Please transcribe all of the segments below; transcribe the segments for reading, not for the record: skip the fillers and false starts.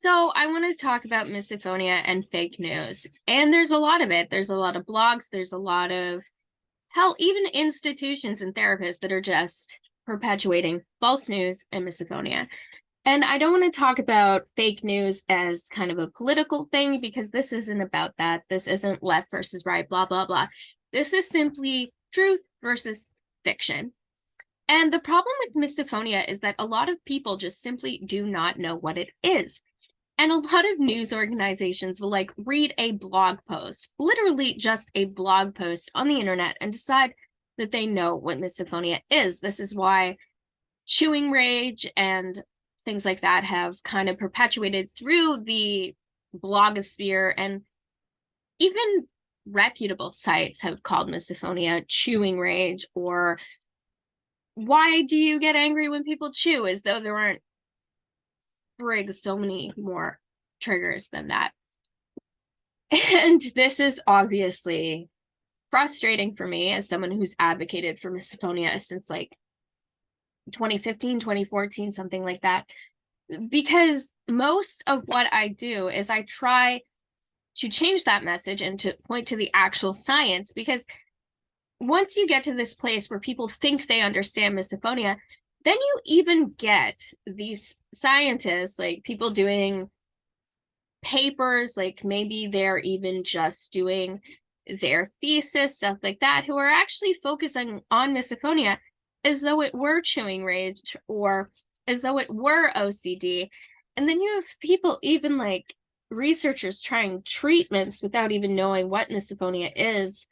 So I want to talk about misophonia and fake news. And there's a lot of it. There's a lot of blogs. There's a lot of, hell, even institutions and therapists that are just perpetuating false news and misophonia. And I don't want to talk about fake news as kind of a political thing because this isn't about that. This isn't left versus right, blah, blah, blah. This is simply truth versus fiction. And the problem with misophonia is that a lot of people just simply do not know what it is. And a lot of news organizations will like read a blog post, literally just a blog post on the internet, and decide that they know what misophonia is. This is why chewing rage and things like that have kind of perpetuated through the blogosphere, and even reputable sites have called misophonia chewing rage, or why do you get angry when people chew, as though there aren't so many more triggers than that. And this is obviously frustrating for me as someone who's advocated for misophonia since like 2015, 2014, something like that. Because most of what I do is I try to change that message and to point to the actual science. Because once you get to this place where people think they understand misophonia, then you even get these scientists, like people doing papers, like maybe they're even just doing their thesis, stuff like that, who are actually focusing on misophonia as though it were chewing rage or as though it were OCD. And then you have people, even like researchers, trying treatments without even knowing what misophonia is,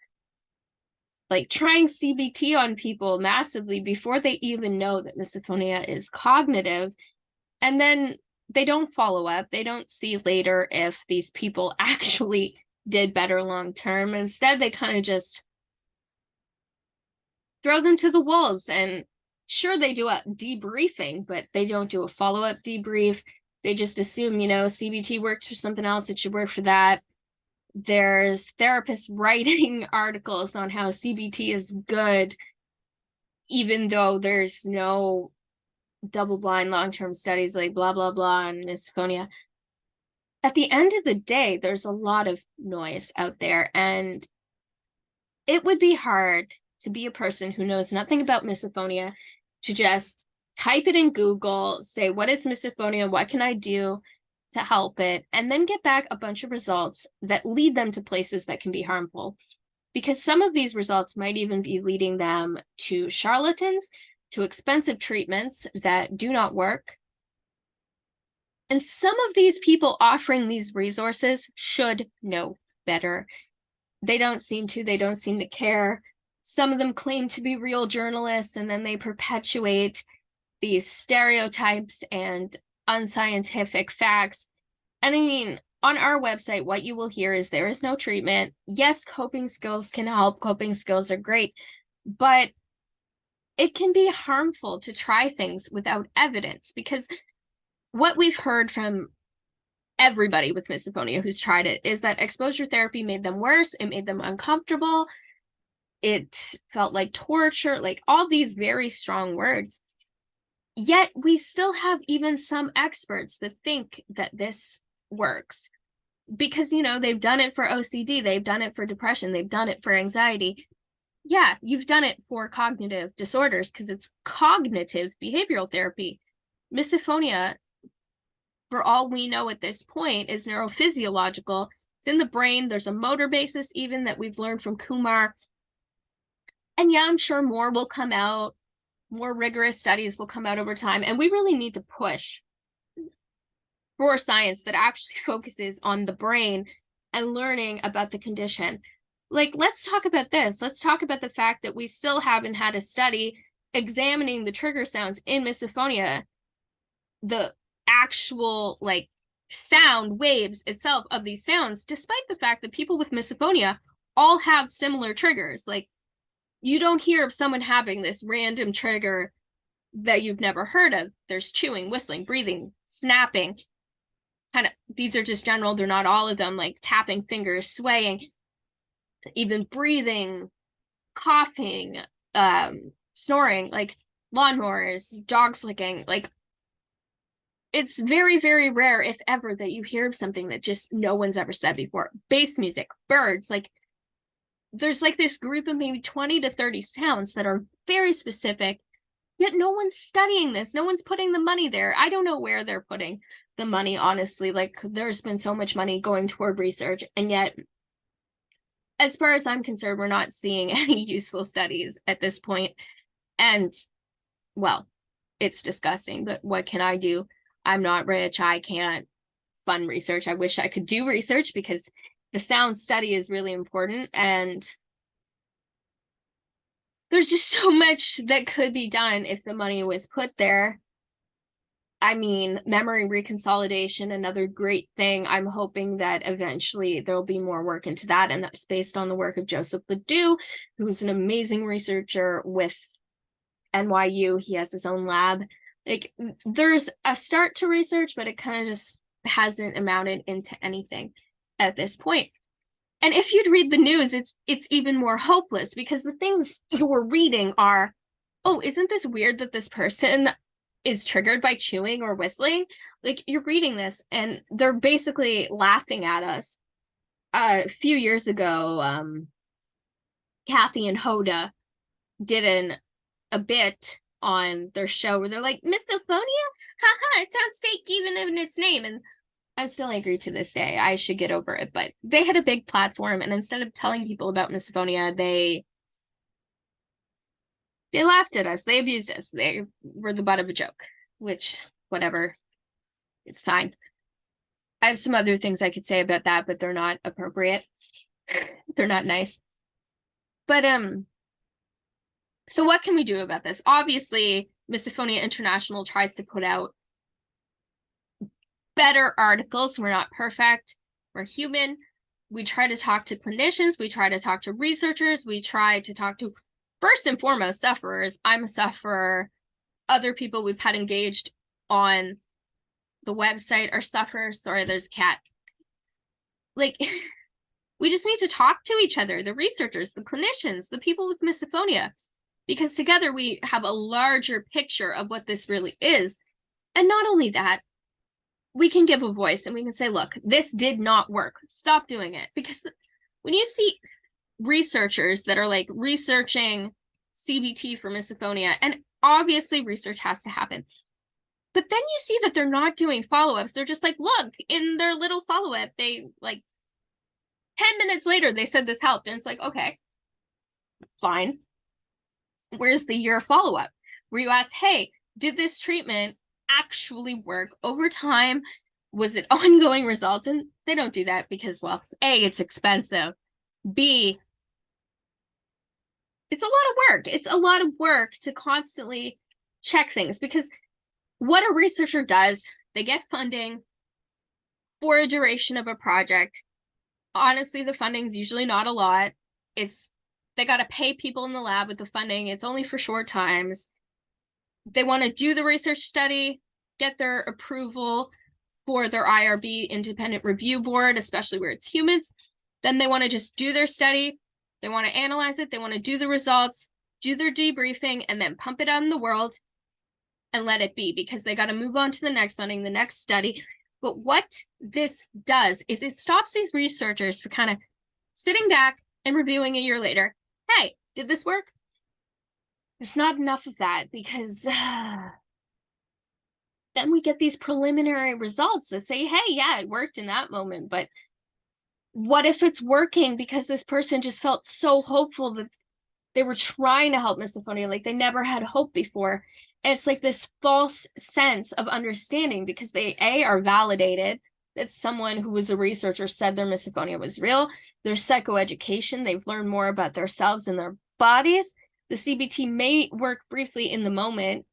like trying CBT on people massively before they even know that misophonia is cognitive. And then they don't follow up. They don't see later if these people actually did better long term. Instead, they kind of just throw them to the wolves. And sure, they do a debriefing, but they don't do a follow-up debrief. They just assume, CBT works for something else, it should work for that. There's therapists writing articles on how CBT is good, even though there's no double-blind long-term studies, like blah, blah, blah, on misophonia. At the end of the day, there's a lot of noise out there, and it would be hard to be a person who knows nothing about misophonia to just type it in Google, say, what is misophonia? What can I do to help it? And then get back a bunch of results that lead them to places that can be harmful. Because some of these results might even be leading them to charlatans, to expensive treatments that do not work. And some of these people offering these resources should know better. They don't seem to. They don't seem to care. Some of them claim to be real journalists, and then they perpetuate these stereotypes and unscientific facts. And I mean, on our website, what you will hear is there is no treatment. Yes, coping skills can help. Coping skills are great, but it can be harmful to try things without evidence, because what we've heard from everybody with misophonia who's tried it is that exposure therapy made them worse. It made them uncomfortable. It felt like torture, like all these very strong words. Yet we still have even some experts that think that this works because, they've done it for OCD, they've done it for depression, they've done it for anxiety. Yeah, you've done it for cognitive disorders because it's cognitive behavioral therapy. Misophonia, for all we know at this point, is neurophysiological. It's in the brain. There's a motor basis even that we've learned from Kumar. And yeah, I'm sure more will come out. More rigorous studies will come out over time. And we really need to push for science that actually focuses on the brain and learning about the condition. Like, let's talk about this. Let's talk about the fact that we still haven't had a study examining the trigger sounds in misophonia, the actual like sound waves itself of these sounds, despite the fact that people with misophonia all have similar triggers. Like, you don't hear of someone having this random trigger that you've never heard of. There's chewing, whistling, breathing, snapping. Kind of, these are just general. They're not all of them, like tapping fingers, swaying, even breathing, coughing, snoring, like lawnmowers, dog slicking. Like, it's very, very rare, if ever, that you hear of something that just no one's ever said before. Bass music, birds, like there's like this group of maybe 20 to 30 sounds that are very specific, yet no one's studying this. No one's putting the money there. I don't know where they're putting the money, honestly. Like there's been so much money going toward research, and yet as far as I'm concerned, we're not seeing any useful studies at this point. And well, it's disgusting, but what can I do? I'm not rich. I can't fund research. I wish I could do research because the sound study is really important, and there's just so much that could be done if the money was put there. I mean, memory reconsolidation, another great thing. I'm hoping that eventually there'll be more work into that, and that's based on the work of Joseph Ledoux, who's an amazing researcher with NYU. He has his own lab. Like, there's a start to research, but it kind of just hasn't amounted into anything at this point. And if you'd read the news, it's even more hopeless, because the things you're reading are, oh, isn't this weird that this person is triggered by chewing or whistling? Like, you're reading this and they're basically laughing at us. A few years ago, Kathy and Hoda did a bit on their show where they're like, Misophonia? Haha, it sounds fake even in its name. And I'm still angry to this day. I should get over it. But they had a big platform, and instead of telling people about misophonia, they laughed at us. They abused us. They were the butt of a joke, which, whatever, it's fine. I have some other things I could say about that, but they're not appropriate. They're not nice. But so what can we do about this? Obviously, Misophonia International tries to put out better articles. We're not perfect. We're human. We try to talk to clinicians. We try to talk to researchers. We try to talk to, first and foremost, sufferers. I'm a sufferer. Other people we've had engaged on the website are sufferers. Sorry, there's a cat. Like, we just need to talk to each other, the researchers, the clinicians, the people with misophonia, because together we have a larger picture of what this really is. And not only that, we can give a voice and we can say, look, this did not work. Stop doing it. Because when you see researchers that are like researching CBT for misophonia, and obviously research has to happen, but then you see that they're not doing follow-ups. They're just like, look, in their little follow-up, they like 10 minutes later, they said this helped. And it's like, okay, fine. Where's the year follow-up where you ask, hey, did this treatment actually work over time? Was it ongoing results? And they don't do that because, well, A, it's expensive. B, it's a lot of work. It's a lot of work to constantly check things, because what a researcher does, they get funding for a duration of a project. Honestly, the funding's usually not a lot. They got to pay people in the lab with the funding. It's only for short times. They want to do the research study, get their approval for their IRB, independent review board, especially where it's humans. Then they want to just do their study. They want to analyze it. They want to do the results, do their debriefing, and then pump it out in the world and let it be, because they got to move on to the next funding, the next study. But what this does is it stops these researchers from kind of sitting back and reviewing a year later. Hey, did this work? There's not enough of that, because then we get these preliminary results that say, hey, yeah, it worked in that moment. But what if it's working because this person just felt so hopeful that they were trying to help misophonia like they never had hope before? And it's like this false sense of understanding, because they are validated that someone who was a researcher said their misophonia was real. There's psychoeducation. They've learned more about themselves and their bodies. The CBT may work briefly in the moment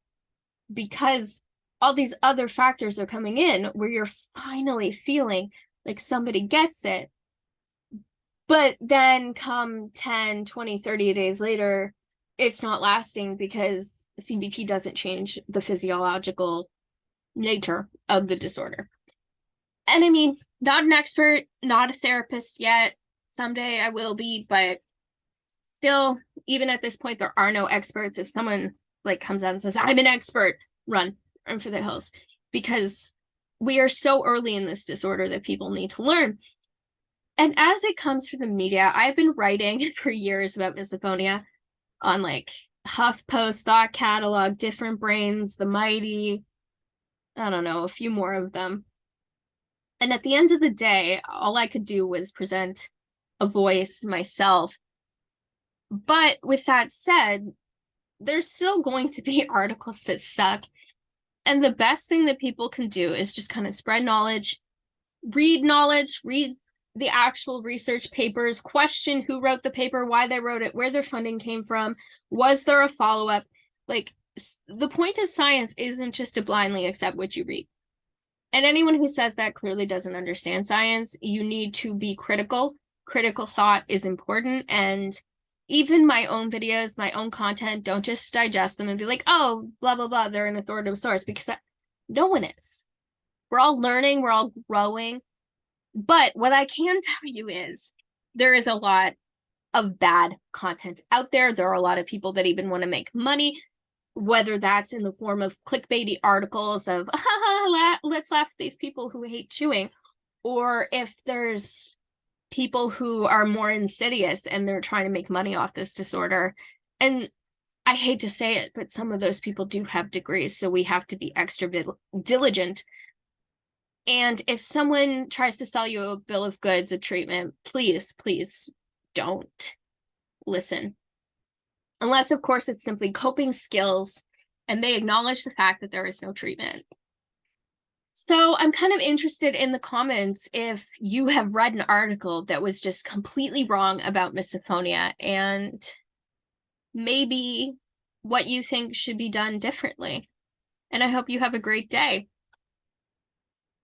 because all these other factors are coming in where you're finally feeling like somebody gets it. But then come 10, 20, 30 days later, it's not lasting because CBT doesn't change the physiological nature of the disorder. And I mean, not an expert, not a therapist yet. Someday I will be, but still, even at this point, there are no experts. If someone like comes out and says, I'm an expert, run for the hills, because we are so early in this disorder that people need to learn. And as it comes from the media, I've been writing for years about misophonia on like HuffPost, Thought Catalog, Different Brains, The Mighty, I don't know, a few more of them. And at the end of the day, all I could do was present a voice myself. But with that said, there's still going to be articles that suck. And the best thing that people can do is just kind of spread knowledge, read the actual research papers, question who wrote the paper, why they wrote it, where their funding came from, was there a follow-up? Like, the point of science isn't just to blindly accept what you read. And anyone who says that clearly doesn't understand science. You need to be critical. Critical thought is important. And even my own videos, my own content, don't just digest them and be like, oh, blah, blah, blah, they're an authoritative source, because no one is. We're all learning, we're all growing. But what I can tell you is there is a lot of bad content out there. There are a lot of people that even want to make money, whether that's in the form of clickbaity articles of, let's laugh at these people who hate chewing, or if there's people who are more insidious and they're trying to make money off this disorder. And I hate to say it, but some of those people do have degrees, so we have to be extra diligent. And if someone tries to sell you a bill of goods of treatment, please, please don't listen. Unless, of course, it's simply coping skills and they acknowledge the fact that there is no treatment. So I'm kind of interested in the comments if you have read an article that was just completely wrong about misophonia and maybe what you think should be done differently. And I hope you have a great day.